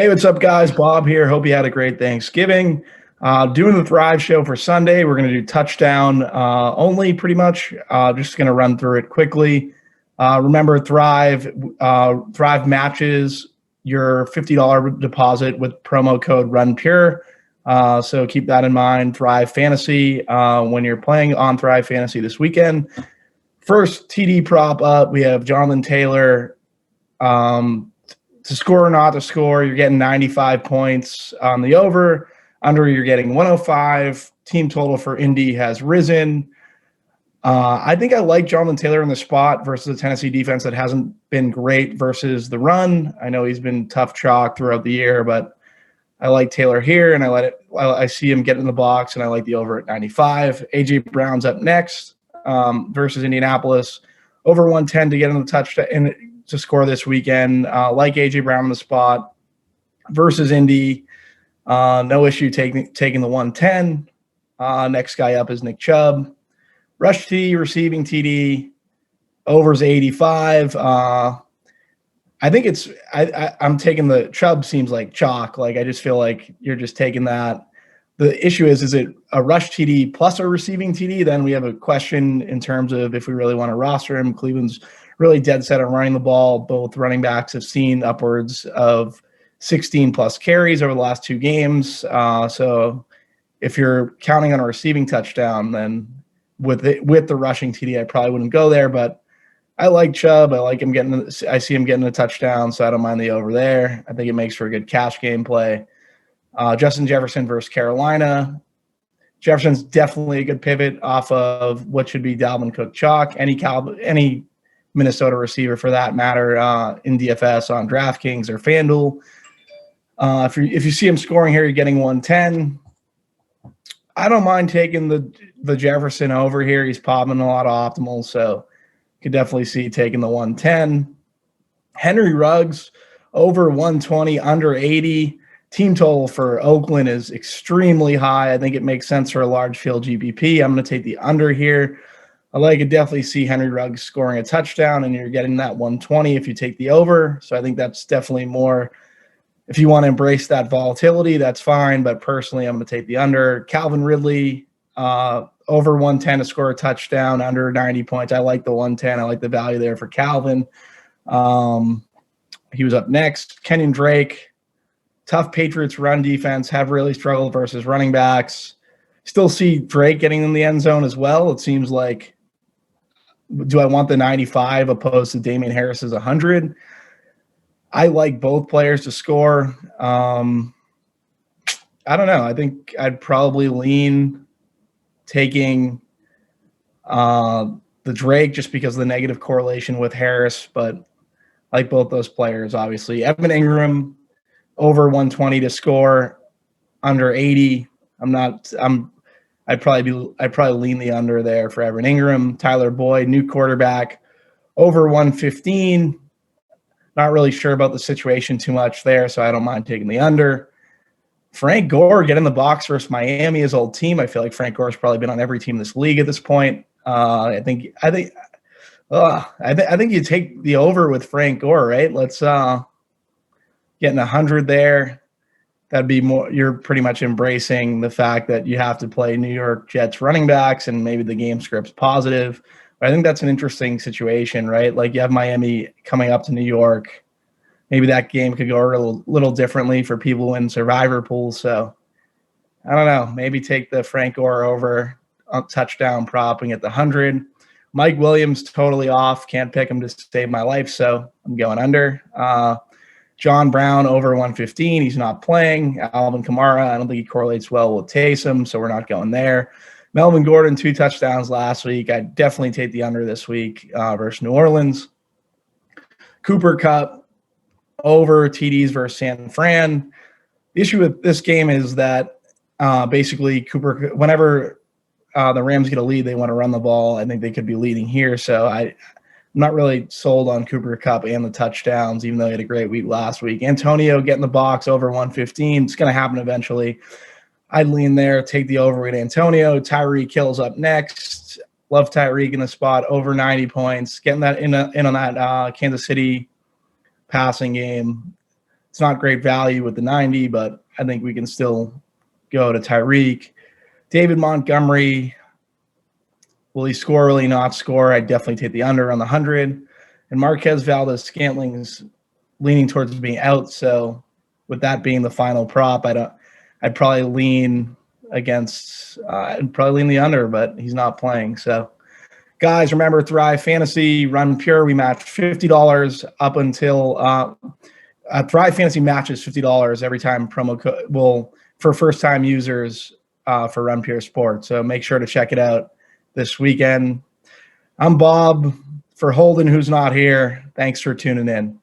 Hey, what's up, guys? Bob here. Hope you had a great Thanksgiving. Doing the Thrive show for Sunday. We're going to do touchdown only, pretty much. Just going to run through it quickly. Remember, Thrive matches your $50 deposit with promo code RUNPURE. So keep that in mind. Thrive Fantasy when you're playing on Thrive Fantasy this weekend. First TD prop up, we have Jonathan Taylor. To score or not to score, you're getting 95 points on the over. Under, you're getting 105. Team total for Indy has risen. I think I like Jonathan Taylor in the spot versus the Tennessee defense that hasn't been great versus the run. I know he's been tough chalk throughout the year, but I like Taylor here, and I see him get in the box, and I like the over at 95. A.J. Brown's up next versus Indianapolis. Over 110 to get in the touchdown to score this weekend. Like A.J. Brown in the spot versus Indy. No issue taking the 110. Next guy up is Nick Chubb. Rush TD, receiving TD. Overs 85. I think I'm taking the Chubb seems like chalk. Like I just feel like you're just taking that. The issue is it a rush TD plus a receiving TD? Then we have a question in terms of if we really want to roster him. Cleveland's really dead set on running the ball. Both running backs have seen upwards of 16 plus carries over the last two games. So if you're counting on a receiving touchdown, then with the rushing TD, I probably wouldn't go there. But I like Chubb. I like him I see him getting a touchdown, so I don't mind the over there. I think it makes for a good cash game play. Justin Jefferson versus Carolina. Jefferson's definitely a good pivot off of what should be Dalvin Cook chalk. Any Minnesota receiver for that matter in DFS on DraftKings or FanDuel. If you see him scoring here, you're getting 110. I don't mind taking the Jefferson over here. He's popping a lot of optimals, so could definitely see taking the 110. Henry Ruggs over 120, under 80. Team total for Oakland is extremely high. I think it makes sense for a large field GPP. I'm going to take the under here. I could definitely see Henry Ruggs scoring a touchdown, and you're getting that 120 if you take the over. So I think that's definitely more. If you want to embrace that volatility, that's fine. But personally, I'm going to take the under. Calvin Ridley, over 110 to score a touchdown, under 90 points. I like the 110. I like the value there for Calvin. He was up next. Kenyon Drake, tough Patriots run defense, have really struggled versus running backs. Still see Drake getting in the end zone as well. It seems like, do I want the 95 opposed to Damian Harris's 100? I like both players to score. I don't know. I think I'd probably lean taking the Drake just because of the negative correlation with Harris, but I like both those players, obviously. Evan Ingram, over 120 to score, under 80. I'd probably lean the under there for Evan Ingram. Tyler Boyd, new quarterback, over 115. Not really sure about the situation too much there, so I don't mind taking the under. Frank Gore, get in the box versus Miami, his old team. I feel like Frank Gore's probably been on every team in this league at this point. I think you take the over with Frank Gore, right? Let's getting 100 there. That'd be more. You're pretty much embracing the fact that you have to play New York Jets running backs, and maybe the game script's positive. But I think that's an interesting situation, right? Like you have Miami coming up to New York. Maybe that game could go a little differently for people in survivor pools. So I don't know. Maybe take the Frank Gore over touchdown prop and get the 100. Mike Williams totally off. Can't pick him to save my life, so I'm going under. John Brown over 115. He's not playing. Alvin Kamara, I don't think he correlates well with Taysom, so we're not going there. Melvin Gordon, 2 touchdowns last week. I'd definitely take the under this week versus New Orleans. Cooper Kupp, over TDs versus San Fran. The issue with this game is that basically Cooper, whenever the Rams get a lead, they want to run the ball. I think they could be leading here, so I'm not really sold on Cooper Kupp and the touchdowns, even though he had a great week last week. Antonio getting the box over 115. It's going to happen eventually. I'd lean there, take the over with Antonio. Tyreek Hill's up next. Love Tyreek in the spot, over 90 points. Getting that in on that Kansas City passing game. It's not great value with the 90, but I think we can still go to Tyreek. David Montgomery, will he score, will he not score? I'd definitely take the under on the 100. And Marquez Valdez-Scantling's leaning towards being out, so with that being the final prop, I'd probably lean against, I'd probably lean the under, but he's not playing. So, guys, remember Thrive Fantasy, Run Pure. We match $50 up until Thrive Fantasy matches $50 every time promo code for first-time users for Run Pure Sports. So make sure to check it out this weekend. I'm Bob for Holden, who's not here. Thanks for tuning in.